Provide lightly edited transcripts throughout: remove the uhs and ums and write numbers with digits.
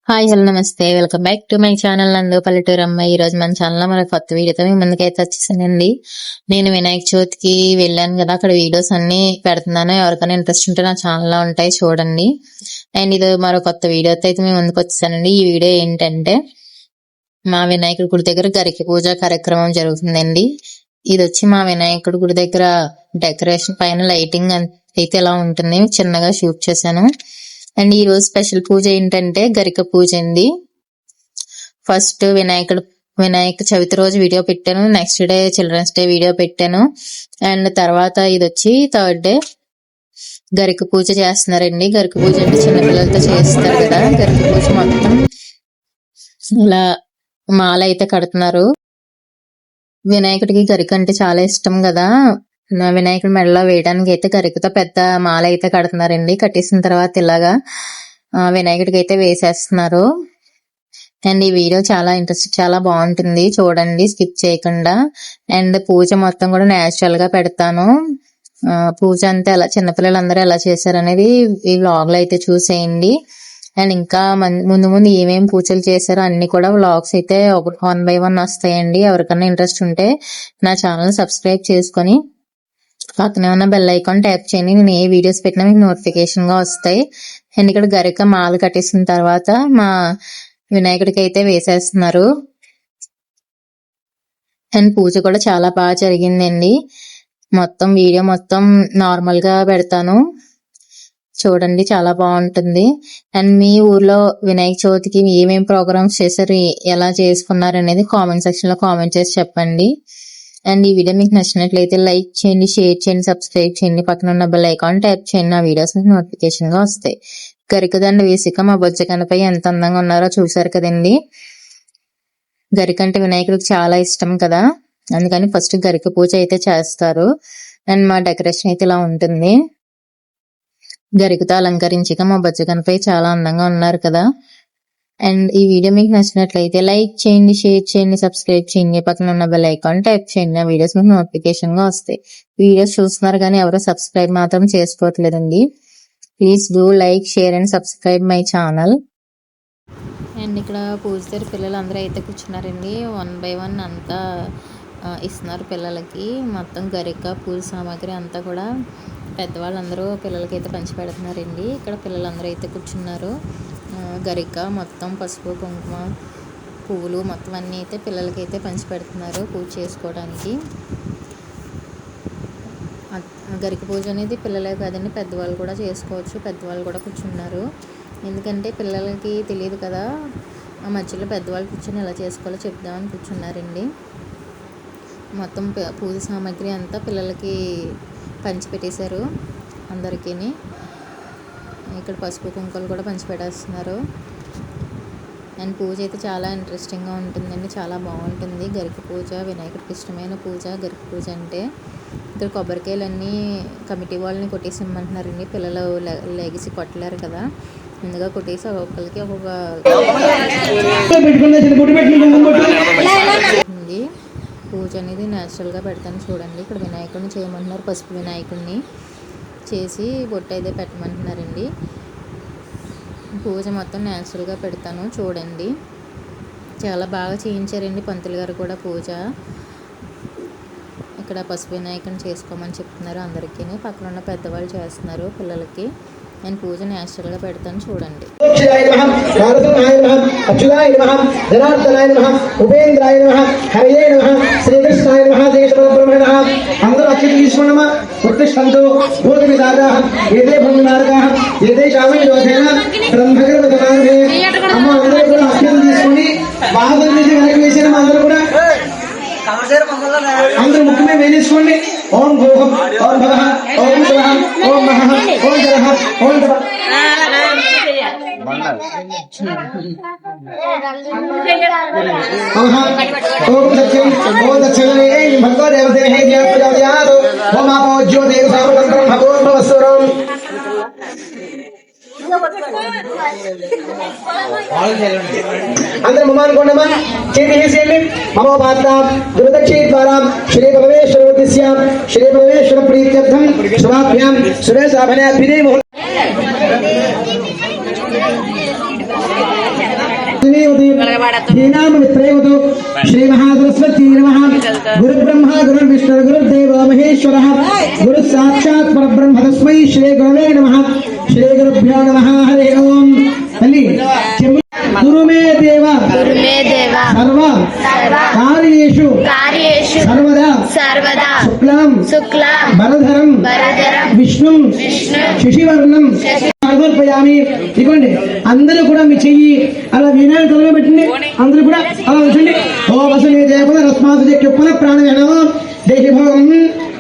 Hi hello నమస్తే, welcome back to my channel నందు పల్లెటూరు అమ్మాయి. ఈ రోజు మన ఛానల్ లో మన కొత్త వీడియోతో మీ ముందుకైతే వచ్చేసానండి. నేను వినాయక చవితికి వెళ్ళాను కదా, అక్కడ వీడియోస్ అన్ని పెడుతున్నాను. ఎవరికైనా ఇంట్రెస్ట్ ఉంటే నా ఛానల్ లో ఉంటాయి, చూడండి. అండ్ ఇది మరో కొత్త వీడియోతో అయితే మీ ముందుకు వచ్చేసానండి. ఈ వీడియో ఏంటంటే మా వినాయకుడి గుడి దగ్గర గరిక పూజ కార్యక్రమం జరుగుతుందండి. ఇది వచ్చి మా వినాయకుడి గుడి దగ్గర డెకరేషన్ పైన లైటింగ్ అయితే ఇలా ఉంటుంది, చిన్నగా షూట్ చేశాను. అండ్ ఈ రోజు స్పెషల్ పూజ ఏంటంటే గరిక పూజ అండి. ఫస్ట్ వినాయక చవితి రోజు వీడియో పెట్టాను, next day children's day video పెట్టాను. అండ్ తర్వాత ఇది వచ్చి థర్డ్ డే గరిక పూజ చేస్తున్నారండి. గరిక పూజ అంటే చిన్నపిల్లలతో చేస్తారు కదా. గరిక పూజ మొత్తం ఇలా మాల అయితే కడుతున్నారు. వినాయకుడికి గరిక అంటే చాలా ఇష్టం కదా, వినాయకుడి మెడలో వేయడానికి అయితే గరికతో పెద్ద మాల అయితే కడుతున్నారండి. కట్టేసిన తర్వాత ఇలాగా వినాయకుడికి అయితే వేసేస్తున్నారు. అండ్ ఈ వీడియో చాలా బాగుంటుంది, చూడండి స్కిప్ చేయకుండా. అండ్ పూజ మొత్తం కూడా నేచురల్ గా పెడతాను. పూజ అంతా ఎలా చిన్నపిల్లలందరూ ఎలా చేశారనేది ఈ వ్లాగ్ లో అయితే చూసేయండి. అండ్ ఇంకా ముందు ఏమేమి పూజలు చేశారో అన్ని కూడా వ్లాగ్స్ అయితే 1 by 1 వస్తాయండి. ఎవరికైనా ఇంట్రెస్ట్ ఉంటే నా ఛానల్ సబ్స్క్రైబ్ చేసుకొని పక్కనే ఉన్న బెల్ ఐకాన్ ట్యాప్ చేయండి. నేను ఏ వీడియోస్ పెట్టినా మీకు నోటిఫికేషన్ గా వస్తాయి. అండ్ ఇక్కడ గరిక మాల కట్టేసిన తర్వాత మా వినాయకుడికి అయితే వేసేస్తున్నారు. అండ్ పూజ కూడా చాలా బాగా జరిగిందండి. వీడియో మొత్తం నార్మల్ గా పెడతాను, చూడండి చాలా బాగుంటుంది. అండ్ మీ ఊర్లో వినాయక చవితికి ఏమేమి ప్రోగ్రామ్స్ చేశారు, ఎలా చేసుకున్నారు అనేది కామెంట్ సెక్షన్ లో కామెంట్ చేసి చెప్పండి. అండ్ ఈ వీడియో మీకు నచ్చినట్లయితే లైక్ చేయండి, షేర్ చేయండి, సబ్స్క్రైబ్ చేయండి, పక్కన ఉన్న బెల్ ఐకాన్ ట్యాప్ చేయండి. నా వీడియోస్ నోటిఫికేషన్ గా వస్తాయి. గరికదండ వేసిక మా బొజ్జ కనపై ఎంత అందంగా ఉన్నారో చూసారు కదండి. గరిక అంటే వినాయకుడికి చాలా ఇష్టం కదా, అందుకని ఫస్ట్ గరిక పూజ అయితే చేస్తారు. అండ్ మా డెకరేషన్ అయితే ఇలా ఉంటుంది. గరికతో అలంకరించక మా బొజ్జ కనపై చాలా అందంగా ఉన్నారు కదా. అండ్ ఈ వీడియో మీకు నచ్చినట్లయితే లైక్ చేయండి, షేర్ చేయండి, సబ్స్క్రైబ్ చేయండి, పక్కన ఉన్న బెల్ ఐకాన్ ట్యాప్ చేయండి. నా వీడియోస్ మీకు నోటిఫికేషన్ గా వస్తాయి. వీడియోస్ చూస్తున్నారు కానీ ఎవరో సబ్స్క్రైబ్ మాత్రం చేసుకోవట్లేదండి. Please do like, share and subscribe my channel. And ఇక్కడ పూజ దగ్గర పిల్లలు అందరూ అయితే కూర్చున్నారండి. 1 by 1 అంతా ఇస్తున్నారు పిల్లలకి. మొత్తం గరిక పూజ సామాగ్రి అంతా కూడా పెద్దవాళ్ళందరూ పిల్లలకి అయితే పంచి పెడుతున్నారండి. ఇక్కడ పిల్లలందరూ అయితే కూర్చున్నారు. గరిక మొత్తం పసుపు కుంకుమ పువ్వులు మొత్తం అన్నీ అయితే పిల్లలకి అయితే పంచి పెడుతున్నారు పూజ చేసుకోవడానికి. గరిక పూజ అనేది పిల్లలే కాదండి, పెద్దవాళ్ళు కూడా చేసుకోవచ్చు. పెద్దవాళ్ళు కూడా కూర్చున్నారు, ఎందుకంటే పిల్లలకి తెలియదు కదా. ఆ మధ్యలో పెద్దవాళ్ళు కూర్చొని ఎలా చేసుకోవాలో చెప్దామని కూర్చున్నారండి. మొత్తం పూజ సామాగ్రి అంతా పిల్లలకి పంచిపెట్టేశారు అందరికీ. ఇక్కడ పసుపు కుంకుమలు కూడా పంచిపెట్టేస్తున్నారు. అండ్ పూజ అయితే చాలా ఇంట్రెస్టింగ్గా ఉంటుందండి, చాలా బాగుంటుంది. గరిక పూజ వినాయకుడికి ఇష్టమైన పూజ గరిక పూజ అంటే. ఇక్కడ కొబ్బరికాయలన్నీ కమిటీ వాళ్ళని కొట్టేసి ఇమ్మంటున్నారండి. పిల్లలు లెగిసి కొట్టలేరు కదా, ముందుగా కొట్టేసి ఒక్కొక్కరికి ఒక్కొక్క పూజ అనేది న్యాచురల్గా పెడతాను చూడండి. ఇక్కడ వినాయకుడిని చేయమంటున్నారు, పసుపు వినాయకుడిని చేసి బొట్టు అయితే పెట్టమంటున్నారండి. పూజ మొత్తం న్యాచురల్గా పెడతాను చూడండి. చాలా బాగా చేయించారండి పంతులు గారు కూడా పూజ. ఇక్కడ పసుపు వినాయకుడిని చేసుకోమని చెప్తున్నారు అందరికీ. పక్కన ఉన్న పెద్దవాళ్ళు చేస్తున్నారు పిల్లలకి. నేను పూజ న్యాచురల్గా పెడతాను చూడండి. అందరూ అక్షింతలు తీసుకున్నామా, ఉత్తిష్టంతో భూతమిదారాః ఏదే భూమినారకాః ఏదే శామయోధేన బ్రహ్మగర్భగమానే. అమ్మ అందరూ కూడా అక్షింతలు తీసుకుని బాధల నుంచి వెనక్కి వేసిన అందరూ కూడా అందరూ ముఖ్యమే వేసుకోండి. ఓం భూహం, ఓం భవః, ఓం శివః, ఓం మహః, ఓం జరః, ఓం తపః. ఓం సత్యం ఓం దక్షిణే భగవో దేవదేహే జ్ఞాపయాదో ఓం ఆపో జ్యోతిర్ సర్వం బ్రహ్మోర్భవస్వరం. అందరూ మమానుకోండమా, చేతి వేసేయండి. మమోపాత్రాం దురదక్షి ద్వారా శ్రీ పరమేశ్వరస్యాం శ్రీ పరమేశ్వర ప్రీత్యర్థం శుభాభ్యాం సురేశాభనాభిదే लक्ष्मीवती धीनाम मित्रैवतु श्री महासरस्वती नमः गुरु ब्रह्मा गुरु विष्णु गुरुदेवो महेश्वरः गुरु साक्षात् परब्रह्म तस्मै श्री गुरवे नमः श्री गुरुभ्यो नमः हरि ओम तल्ली गुरु मे देव सर्व कार्येषु सर्वदा शुक्लां वरधरं विष्णुं శశివర్ణం సమర్పయామి. ఇదిగోండి అందరూ కూడా మీ చెయ్యి అలా వినాయక తలలో పెట్టండి. అందరూ కూడా అలా ఉంచండి. ఓ వసనే జయపద రస్మాసు చెప్పున ప్రాణవేణమో దేహి భోగం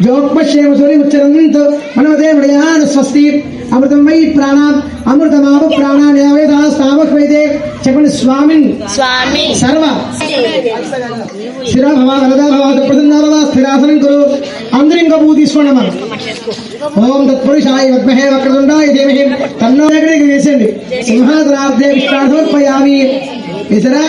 జోపశ్యేమ సూరి ఉచ్చరంతో మనోదేవుడయాన స్వస్తి అమృతం వై ప్రాణాం అమృతమావ ప్రాణాన్యావేదా స్థావక్వైతే చెప్పండి. స్వామిన్ సర్వ స్థిర భవ వరదా భవ ప్రసన్నా భవ స్థిరాసనం కురు. అందరూ ఇంకా పువ్వు తీసుకోండి అమ్మా. ఓం తత్పురుషాయ విద్మహే వక్రతుండాయ ధీమహి తన్నో దగ్గరికి వేసేయండి. సింహాసనార్థే విష్ణార్థోత్పయామి. వేసారా?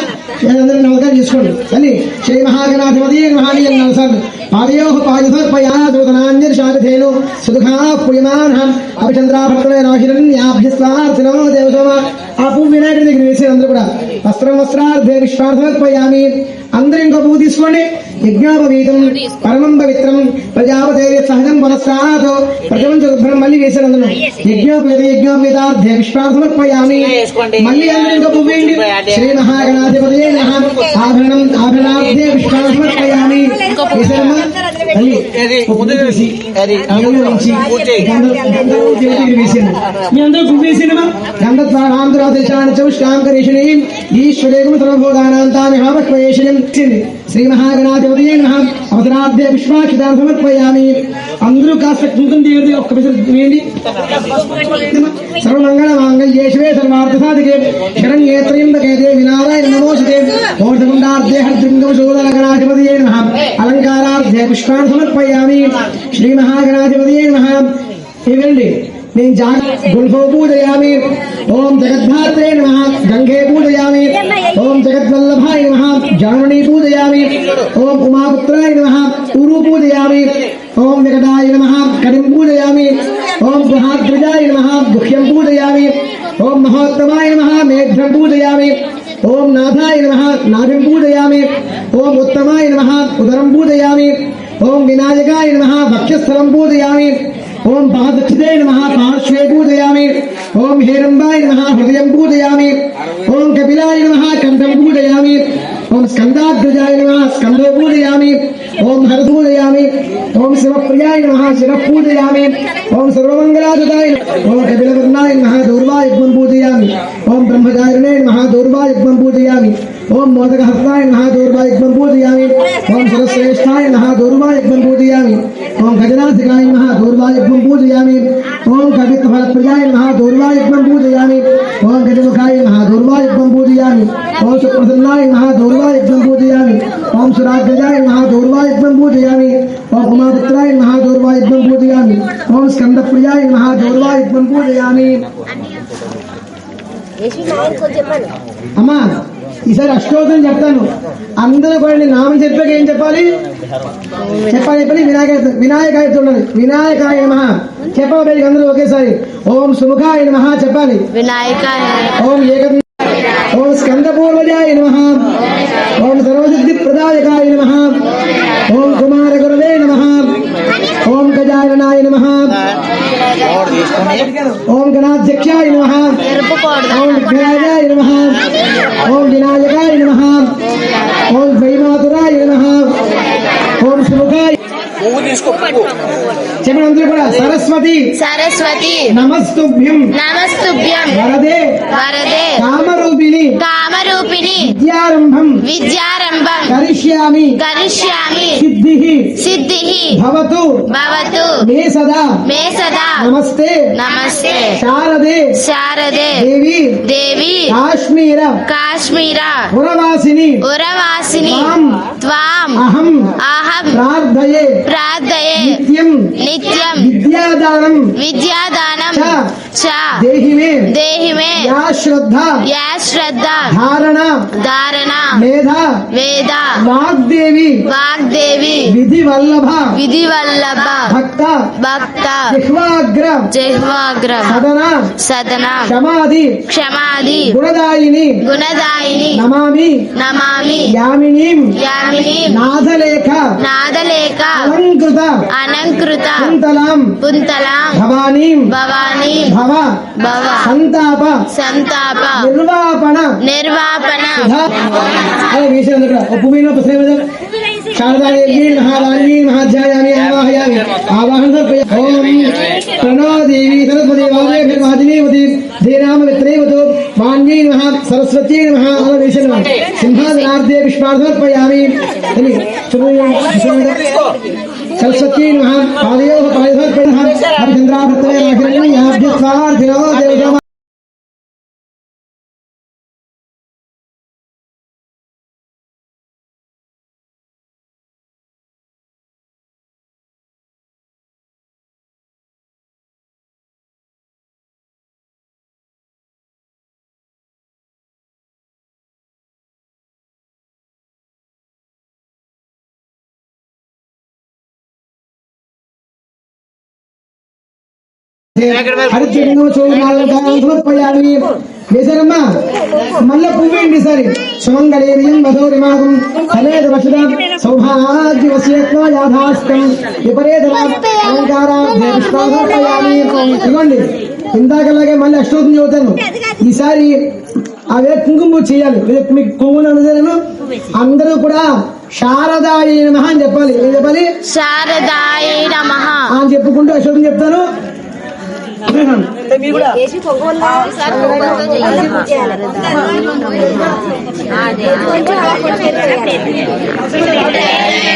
అందరూ నమస్కారం చేసుకోండి. అని శ్రీ మహాగణాధిపతి మహానీయ నమస్కారం పాదయో పాదోపయాదూతనాంజలిషాధేను సుఖా పుయమాన అభిచంద్రాభక్తులైనాహిరణ్యాభ్యస్వార్థినో దేవసోమ. ఆ పువ్వు వినాయకుడి దగ్గర వేసేది అందరూ కూడా. వస్త్రం వస్త్రార్థే విశ్వార్థోత్పయామి. అందరూ ఇంకో పువ్వు తీసుకోండి. యజ్ఞాపవీతం పరమం పవిత్రం ప్రజాపతే సహజం పునఃసాతో ప్రజం చతుర్భ్రం. మళ్ళీ వేసారు అందరూ. యజ్ఞోపేతార్థే విశ్వార్థమర్పయామి. మళ్ళీ అందరూ ఇంకో పువ్వు వేయండి. శ్రీ మహాగణాధిపతి ఆభరణం ఆభరణార్థే విశ్వార్థమర్పయామి. వేసారమ్మా? మళ్ళీ మీ అందరూ పువ్వు వేసేనమ్మా. గంధద్వారాంతరాదేశాంకరేషిణీం ఈశ్వరేకం సర్వభూతానాంతామిహాపక్వయేషిణీం. శ్రీ మహాగణాధిపతి అవసరార్థే విశ్వాక్షితాన్ని సమర్పయామి. అందరూ కాస్త కుంకుమ తీయండి. ఒక్క పిసరు వేయండి. సర్వమంగళ మాంగళ్యే శివే సర్వార్థ సాధికే శరణ్యే త్రయంబకే దేవి నారాయణ నమోస్తుతే. ఓషగుండార్థే హర్దృంగం శూదలగణాధిపతి నమః. అలంకారార్థే పుష్పాన్ని సమర్పయామి. శ్రీ మహాగణాధిపతి నమః. ఇవ్వండి. నేను గుల్ఫో పూజయామి. ఓం జగద్ధాత్రే నమః. గంగే పూజయామి. ఓం జగద్వల్లభాయ నమః. జానుని పూజయామి. ఓం ఉమాపుత్రాయ నమః. ఊరు పూజయామి. ఓం వికటాయ నమః. కడిం పూజయామి. ఓం గుహాద్రజాయ నమః. గుహ్యం పూజయామి. ఓం మహోత్తమాయ నమః. మేఘ్రం పూజయామి. ఓం నాథాయ నమః. నాభిం పూజయామి. ఓం ఉత్తమాయ నమః. ఉదరం పూజయామి. ఓం వినాయకాయ నమః. వక్షస్థలం పూజయామి. ఓం పాదక్షితే నమః. పార్శ్వే పూజయామి. ఓం హేరంబాయ నమః. హృదయం పూజయామి. ఓం కపిలాయ నమః. కంఠం పూజయామి. ఓం స్కందాగ్రజాయ నమః. స్కందో పూజయామి. ఓం హర పూజయామి. ఓం శివప్రియాయ నమః. శిర పూజయామి. ఓం సర్వమంగళాదుదాయ ఓం కపిలవర్ణాయ నమః. దౌర్వాయుగ్మం పూజయామి. ఓం బ్రహ్మచారిణే నమః. దౌర్వాయుగ్మం పూజయామి. ఓం మోదకహస్తాయ నమః. దౌర్వాయుగ్మం పూజయామి. ఓం శిరశ్రేష్ఠాయ నమః. దౌర్వాయుగ్మం పూజయామి. ఓం గజనాథికాయ నమః. దౌర్వాయుగ్మం పూజయామి. ఓం కవిత్వఫలప్రియాయ నమః. దౌర్వాయుగ్మం పూజయామి. ఓం గజముఖాయ నమః. దౌర్వాయుగ్మం పూజయామి. ఓం సుప్రసన్నాయ నమః. దౌర్వాయుగ్మం పూజయామి. ఓం సురాగ్రజాయ నమః. దౌర్వాయుగ్మం పూజయామి. ఓం ఉమాపుత్రాయ నమః. దౌర్వాయుగ్మం పూజయామి. ఓం స్కందప్రియాయ నమః. దౌర్వాయుగ్మం పూజయామి. అమ్మా ఈసారి అష్టోత్తరం చెప్తాను. అందరూ కూడా నామం చెప్పాక ఏం చెప్పాలి? చెప్పాలి. వినాయకాయ చూడాలి. వినాయకాయ నమః చెప్పాలి. అందరూ ఒకేసారి. ఓం సుముఖాయ నమః చెప్పాలి. ఓం ఏక ఓం స్కందపూర్వజాయ నమః. ఓం సర్వసిద్ధి ప్రదాయకాయ నమః. ఓం కుమార గురవే నమః. ఓం గజాననాయ నమః. ఓం గణాధ్యక్షాయ నమః. ఓం విఘ్నరాజాయ నమః. ఓం వినాయకాయ నమః. ఓం ద్వైమాతురాయ నమః. ఓం సుముఖాయ చెప్పండి అందరూ కూడా. సరస్వతి నమస్తుభ్యం వరదే కామరూపిణి విద్యారంభం కరిష్యామి సిద్ధి భవతు మే సదా నమస్తే శారదే దేవి కాశ్మీర పురవాసిని త్వాం అహం ప్రార్థయే నిత్యం విద్యాదానం చ దేహి మే యా శ్రద్ధ ధారణ మేధ వాగ్దేవి విధి వల్లభ భక్త భక్త జిహ్వాగ్ర సదన క్షమాది గుణదాయిని నమామి యామినీం నాదలేఖ అలంకృత పుంతలాం భవానీం భవ సంతాప నిర్వాపణ శారదాదేవి మహావాణి మహాధ్యాయామి ఆవాహయామి ఆవాహన ఓం ప్రణో దేవి సరస్వతి వాదేవతి ధీరామ విత్రేవతో వాణ్యై నమః సరస్వతీ నమః ఆవేశన సింహాసనార్ధే పుష్పార్ధర్పయామి సరస్వతీ నమః పాదయోః పాదయోర్పయః హరిచంద్రాభృతయ రాహిరణ్యాభ్యస్వార్థినో దేవతా సమర్పయామి వేసారమ్మా మళ్ళా పువ్వేంటి సరే సుమంగళేరియం వధోరిమాగం ఫలేద వసుద సౌభాగ్యవస్యత్వాయాధాస్తం విపరేతలంకారాభ్య పుష్పాసమర్పయామి. ఇవ్వండి ఇందాకలాగే మళ్ళీ అష్టోత్తం చదువుతాను. ఈసారి అవే కుంకుమ చేయాలి. మీకు కుంకుమ అనుదేను అందరూ కూడా శారదాయ నమః అని చెప్పాలి. ఏం చెప్పాలి? శారదాయ నమః అని చెప్పుకుంటూ అష్టోత్తం చెప్తాను.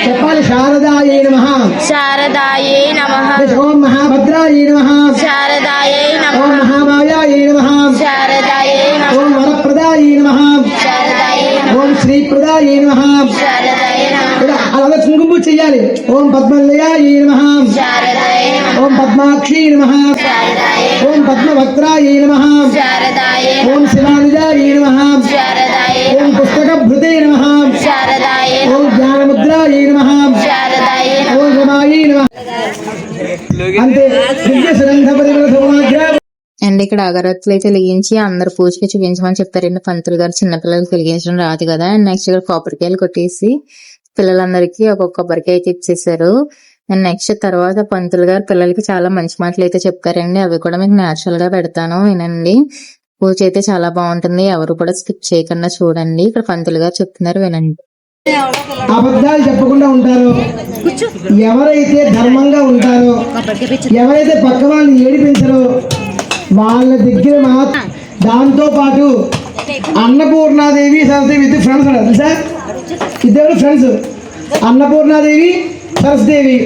చెప్పాలి శారదాయ నమః ఓం మహాభద్రాయ నమః ఓం మహామాయాయ నమః ఓం వరప్రదాయ నమః ఓం శ్రీప్రదాయ నమః. అలా కుంకుమ చెయ్యాలి. ఓం పద్మలయాయ నమః ఓం పద్మాక్షీ నమః ఓం పద్మభక్త్రాయ నమః ఓం శిలానిజాయ నమః ఓం పుస్తకభృతే నమః ఓం జ్ఞానముద్రాయ నమః ఓం రమాయ నమః. అంతే. అండ్ ఇక్కడ అగరత్తులు అయితే వెలిగించి అందరు పూజకి చూపించమని చెప్తారండి పంతులు గారు. చిన్నపిల్లలకి వెలిగించడం రాదు కదా. అండ్ నెక్స్ట్ ఇక్కడ కొబ్బరికాయలు కొట్టేసి పిల్లలందరికీ ఒక్కొక్క కొబ్బరికాయ అయితే ఇచ్చేసారు. అండ్ నెక్స్ట్ తర్వాత పంతులు గారు పిల్లలకి చాలా మంచి మాటలు అయితే చెప్తారండి. అవి కూడా మీకు న్యాచురల్ గా పెడతాను, వినండి. పూజ అయితే చాలా బాగుంటుంది. ఎవరు కూడా స్కిప్ చేయకుండా చూడండి. ఇక్కడ పంతులు గారు చెప్తున్నారు, వినండి. అబద్ధాలు చెప్పకుండా ఉంటారో, ఎవరైతే ధర్మంగా ఉంటారో, ఎవరైతే పక్క వాళ్ళని ఏడిపించరో వాళ్ళ దగ్గర మాత్రం. దాంతో పాటు అన్నపూర్ణాదేవి సరస్వతి విత్ ఫ్రెండ్స్ అన్నారు తెలుసా? ఇద్దరు ఫ్రెండ్స్, అన్నపూర్ణాదేవి సరస్వదేవి.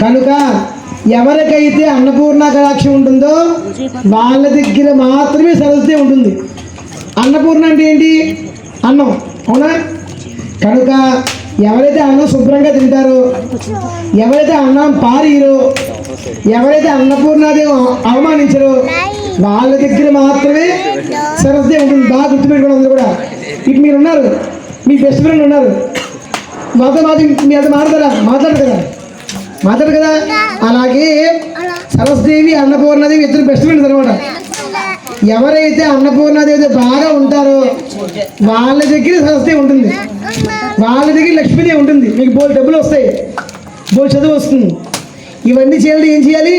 కనుక ఎవరికైతే అన్నపూర్ణ కటాక్షం ఉంటుందో వాళ్ళ దగ్గర మాత్రమే సరస్వతి ఉంటుంది. అన్నపూర్ణ అంటే ఏంటి? అన్నం, అవునా? కనుక ఎవరైతే అన్నం శుభ్రంగా తింటారో, ఎవరైతే అన్నం పారీరో, ఎవరైతే అన్నపూర్ణాదేవి అవమానించరో వాళ్ళ దగ్గర మాత్రమే సరస్వతి ఉంటుంది. బాగా గుర్తుపెట్టుకోవడం కూడా. ఇటు మీరు ఉన్నారు, మీ బెస్ట్ ఫ్రెండ్ ఉన్నారు, మాతో మీ అంత మాట్లాడరు కదా. అలాగే సరస్వదేవి అన్నపూర్ణాదేవి ఇద్దరు బెస్ట్ ఫ్రెండ్స్ అనమాట. ఎవరైతే అన్నపూర్ణాదేవి బాగా ఉంటారో వాళ్ళ దగ్గర సరస్వతి ఉంటుంది, వాళ్ళ దగ్గర లక్ష్మీదేవి ఉంటుంది. మీకు బోల్ డబ్బులు వస్తాయి, బోల్ చదువు వస్తుంది. ఇవన్నీ చేయాలి. ఏం చేయాలి?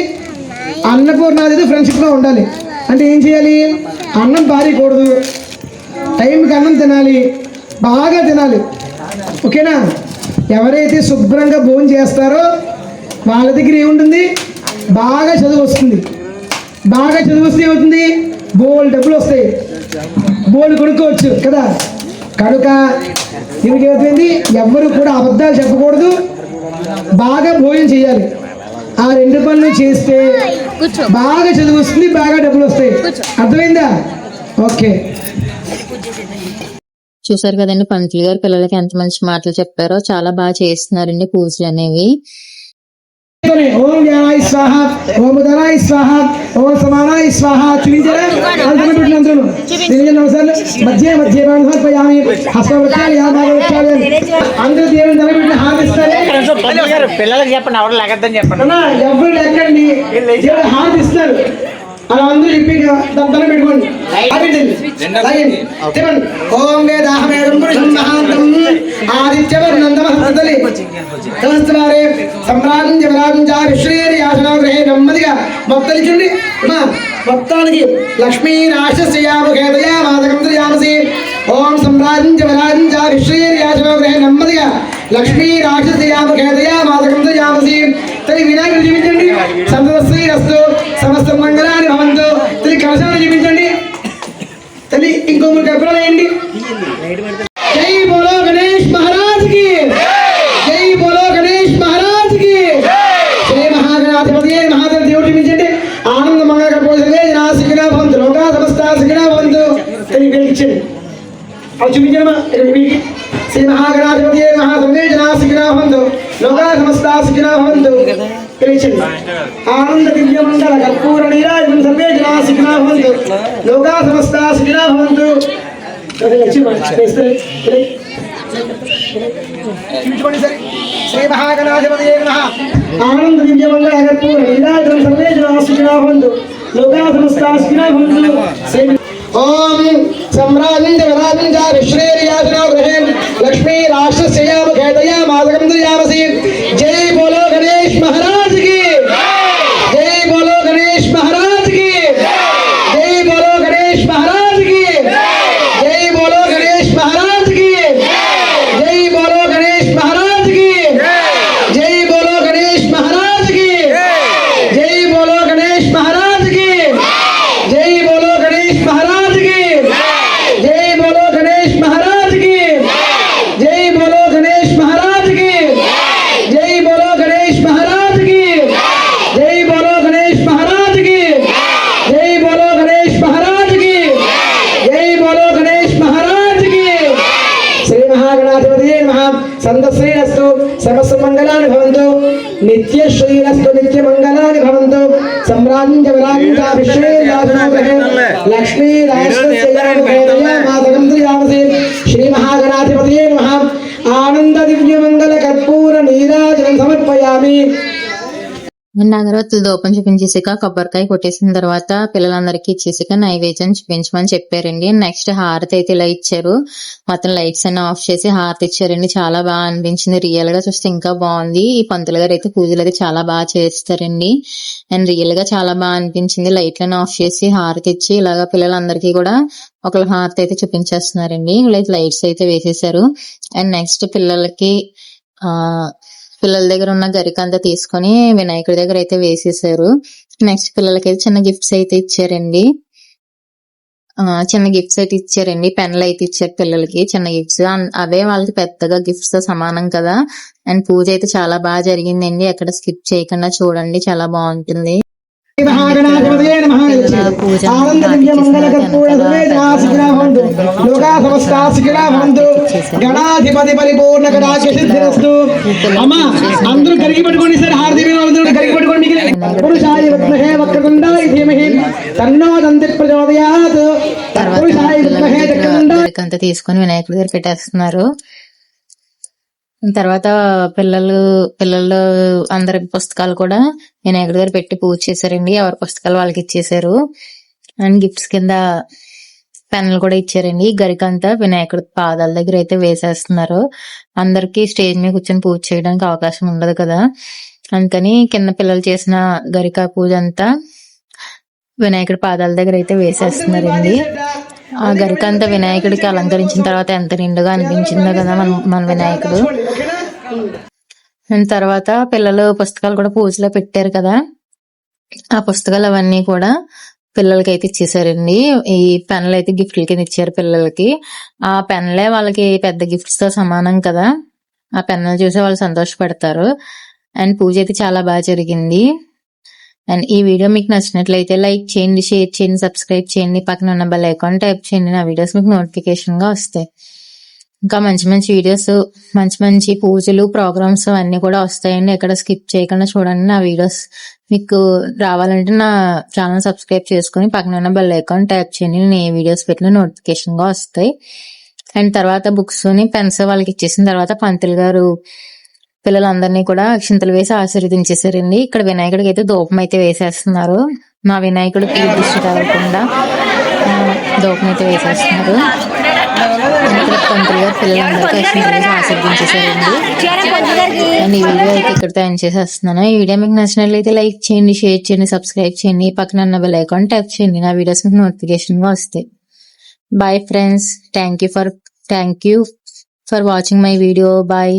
అన్నపూర్ణాదేవి ఫ్రెండ్షిప్గా ఉండాలి. అంటే ఏం చేయాలి? అన్నం పారీకూడదు, టైంకి అన్నం తినాలి, బాగా తినాలి. ఓకేనా? ఎవరైతే శుభ్రంగా భోజనం చేస్తారో వాళ్ళ దగ్గర ఏముంటుంది? బాగా చదువు వస్తుంది. బాగా చదువు వస్తే ఏమవుతుంది? బోల్ డబ్బులు వస్తాయి, బోల్ కొనుక్కోవచ్చు కదా. కనుక దీనికి ఏమైపోయింది? ఎవ్వరు కూడా అబద్ధాలు చెప్పకూడదు, బాగా భోజనం చేయాలి. ఆ రెండు పనులు చేస్తే బాగా చదువు వస్తుంది, బాగా డబ్బులు వస్తాయి. అర్థమైందా? ఓకే. చూసారు కదండి పంతులు గారు పిల్లలకి ఎంత మంచి మాటలు చెప్పారో. చాలా బాగా చేస్తున్నారండి పూజలు అనేవి. ఓం వ్యానాయ స్వాహ, ఓం ఉదరాయ స్వాహ, ఓం సమానాయ స్వాహ. చూపించారా అందరూ మధ్య మధ్య సమర్పయామి. అందరూ దేవుని తలపెట్టిన హారతిస్తారు. పిల్లలకి చెప్పండి, ఎవరు లెగద్దని చెప్పండి. ఎవరు లెక్కండి, దేవుడు హారతిస్తారు. అలా అందరూ చెప్పి దాని తల పెట్టుకోండి. చెప్పండి. ఓం వేదాహమేదం పురుషం మహాంతం ఆదిత్యవర్ణందమహస్తలి నమస్కారే సమ్రాజ్యవరాజ్యా విశ్వేర్యాసనాగ్రహే. నెమ్మదిగా మొత్తలిచుండి అమ్మా. మొత్తానికి లక్ష్మీ రాక్షసయాముఖేతయా మాదకం త్రయామసి. ఓం సమ్రాజ్యవరాజ్యా విశ్వేర్యాసనాగ్రహే. నెమ్మదిగా లక్ష్మీ రాక్షసయాముఖేతయా మాదకం త్రయామసి. తల్లి వినాయకుడు చూపించండి. సంతశ్రీ రస్తు సమస్త మంగళాన్ని భవంతు. తల్లి కలశాన్ని చూపించండి. తల్లి ఇంకో మూడు కప్పులు వేయండి. జై బోలో గణేష్ మహారాజ్ కి, జై బోలో గణేష్ మహారాజ్ కి. జై మహాగణాధిపతి మహాదేవ. దేవుడు చూపించండి. ఆనంద మంగళ కర్పూరే నాసికనా భవంతు లోకా సమస్త సికనా భవంతు. తల్లి వెలిగించండి. అవి చూపించడమా శ్రీ మహాగణాధిపతి మహాసంవేదనాసికనా భవంతు లోకా సమస్త సికనా భవంతు. తెలియచండి. ఆనంద దివ్య మంగళ కర్పూర నీరాజనం సర్వేజనాసికనా భవంతు లోకా సమస్త సికనా భవంతు. శ్రీ మహాగణాధిపతి ఆనంద దివ్య మంగళ కర్పూర నీరాజనం సర్వేజనాసికనా భవంతు లోకా సమస్త సికనా భవంతు. ఓం సమ్రాజ్యవరాజ్యా విశ్వేర్యాసనాగ్రహే లక్ష్మీ రాక్షసయాముఖేతయా మాదకం త్రయామసి. జై బోలో గణేష్ మహారాజ్ కి, జై బోలో గణేష్ మహారాజ్ కి, జై బోలో గణేష్ మహారాజ్ కి, జై బోలో గణేష్ మహారాజ్ కి, జై బోలో గణేష్ మహారాజ్ కి, జై బోలో గణేష్ మహారాజ్ కి, జై బోలో గణేష్ మహారాజ్ కి, జై బోలో గణేష్ మహారాజ్ కి, జై బోలో గణేష్ మహారాజ్ కి, జై బోలో గణేష్ మహారాజ్ కి, జై బోలో గణేష్ మహారాజ్ కి, జై బోలో గణేష్ మహారాజ్ కి, జై బోలో గణేష్ మహారాజ్ కి, జై బోలో గణేష్ మహారాజ్ కి. శ్రీ మహాగణాధిపతి నమః. సంతశ్రీరస్తు సమస్త మంగళాని భవంతు. నిత్య శ్రీరస్తు నిత్య మంగళాని భవంతు. సమ్రాజ్యవరాజ్యా విశ్వేర్యాసనాగ్రహే లక్ష్మీ రాక్షసయాముఖేతయా మాదకం త్రయామసి. శ్రీ మహాగణాధిపతి నమః. ఆనంద దివ్య మంగళ కర్పూర నీరాజనం సమర్పయామి. నిన్న అగరవత్తులు దూపం చూపించేసాక కొబ్బరికాయ కొట్టేసిన తర్వాత పిల్లలందరికీ ఇచ్చేసాక నైవేద్యం చూపించమని చెప్పారండి. నెక్స్ట్ హారతి అయితే ఇలా ఇచ్చారు. మొత్తం లైట్స్ అన్ని ఆఫ్ చేసి హారతి ఇచ్చారండి. చాలా బాగా అనిపించింది. రియల్ గా చూస్తే ఇంకా బాగుంది. ఈ పంతులు గారు అయితే పూజలు అయితే చాలా బాగా చేస్తారండి. అండ్ రియల్ గా చాలా బాగా అనిపించింది. లైట్లను ఆఫ్ చేసి హారతి ఇచ్చి ఇలాగా పిల్లలందరికీ కూడా ఒకళ్ళ హారతి అయితే చూపించేస్తున్నారండి. లైట్స్ అయితే వేసేసారు. అండ్ నెక్స్ట్ పిల్లలకి పిల్లల దగ్గర ఉన్న గరికంతా తీసుకొని వినాయకుడి దగ్గర అయితే వేసేసారు. నెక్స్ట్ పిల్లలకి అయితే చిన్న గిఫ్ట్స్ అయితే ఇచ్చారండి. పెన్లు అయితే ఇచ్చారు పిల్లలకి చిన్న గిఫ్ట్స్. అవే వాళ్ళకి పెద్దగా గిఫ్ట్స్ తో సమానం కదా. అండ్ పూజ అయితే చాలా బాగా జరిగిందండి. ఎక్కడ స్కిప్ చేయకుండా చూడండి, చాలా బాగుంటుంది. మహాగణాధిపతయే నమః. ఆనంద దివ్య మంగళ కర్పూర సర్వేజనాసికనా భవంతు లోకా సమస్త సికనా భవంతు. గణాధిపతి పరిపూర్ణ కటాక్ష సిద్ధిరస్తు. అమ్మా అందరూ కరిగి పట్టుకోండి సార్. హారతి అందరూ కరిగి పట్టుకోండి. పురుషాయ విద్మహే వక్రతుండాయ ధీమహి తన్నో దంతి ప్రచోదయాత్. పురుషాయ విద్మహే వక్రతుండాయ అంతా తీసుకొని వినాయకుడి దగ్గర పెట్టేస్తున్నారు. తర్వాత పిల్లలు అందరి పుస్తకాలు కూడా వినాయకుడి దగ్గర పెట్టి పూజ చేశారండి. ఎవరి పుస్తకాలు వాళ్ళకి ఇచ్చేసారు. అండ్ గిఫ్ట్స్ కింద పెన్నులు కూడా ఇచ్చారండి. గరికంతా వినాయకుడి పాదాల దగ్గర అయితే వేసేస్తున్నారు. అందరికి స్టేజ్ మీద కూర్చొని పూజ చేయడానికి అవకాశం ఉండదు కదా, అందుకని కింద పిల్లలు చేసిన గరిక పూజ అంతా వినాయకుడి పాదాల దగ్గర అయితే వేసేస్తున్నారండి. ఆ గరికంతా వినాయకుడికి అలంకరించిన తర్వాత ఎంత నిండుగా అనిపించిందో కదా మన వినాయకుడు. తర్వాత పిల్లలు పుస్తకాలు కూడా పూజలో పెట్టారు కదా, ఆ పుస్తకాలు అవన్నీ కూడా పిల్లలకి అయితే ఇచ్చేసారండి. ఈ పెన్నులు అయితే గిఫ్ట్ల కింద ఇచ్చారు పిల్లలకి. ఆ పెన్నులే వాళ్ళకి పెద్ద గిఫ్ట్స్ తో సమానం కదా, ఆ పెన్నులు చూసి వాళ్ళు సంతోషపడతారు. అండ్ పూజ అయితే చాలా బాగా జరిగింది. అండ్ ఈ వీడియో మీకు నచ్చినట్లయితే లైక్ చేయండి, షేర్ చేయండి, సబ్స్క్రైబ్ చేయండి, పక్కన ఉన్న బెల్ ఐకాన్ టైప్ చేయండి. నా వీడియోస్ మీకు నోటిఫికేషన్ గా వస్తాయి. ఇంకా మంచి మంచి వీడియోస్, మంచి మంచి పూజలు, ప్రోగ్రామ్స్ అన్నీ కూడా వస్తాయండి. ఎక్కడ స్కిప్ చేయకుండా చూడండి. నా వీడియోస్ మీకు రావాలంటే నా ఛానల్ సబ్స్క్రైబ్ చేసుకుని పక్కన ఉన్న బెల్ ఐకాన్ ట్యాప్ చేయండి. నేను ఏ వీడియోస్ పెట్టినా నోటిఫికేషన్ గా వస్తాయి. అండ్ తర్వాత బుక్స్ ని పెన్స్ వాళ్ళకి ఇచ్చేసిన తర్వాత పంతులు గారు పిల్లలందరినీ కూడా అక్షింతలు వేసి ఆశీర్వదించేశారండి. ఇక్కడ వినాయకుడికి అయితే ధూపం అయితే వేసేస్తున్నారు. మా వినాయకుడికి దృష్టి తగలకుండా ధూపం అయితే వేసేస్తున్నారు. ఇక్కడ పంతులు గారు పిల్లలందరికీ అక్షింతలు వేసి ఆశీర్వదించేశారండి. అండ్ ఈ వీడియో అయితే ఇక్కడితో ఎండ్ చేసేస్తున్నాను. ఈ వీడియో మీకు నచ్చినట్లయితే లైక్ చేయండి, షేర్ చేయండి, సబ్స్క్రైబ్ చేయండి, పక్కన ఉన్న బెల్ ఐకాన్ ట్యాప్ చేయండి. నా వీడియోస్ మీకు నోటిఫికేషన్ గా వస్తాయి. Bye friends. Thank you for watching my video. Bye.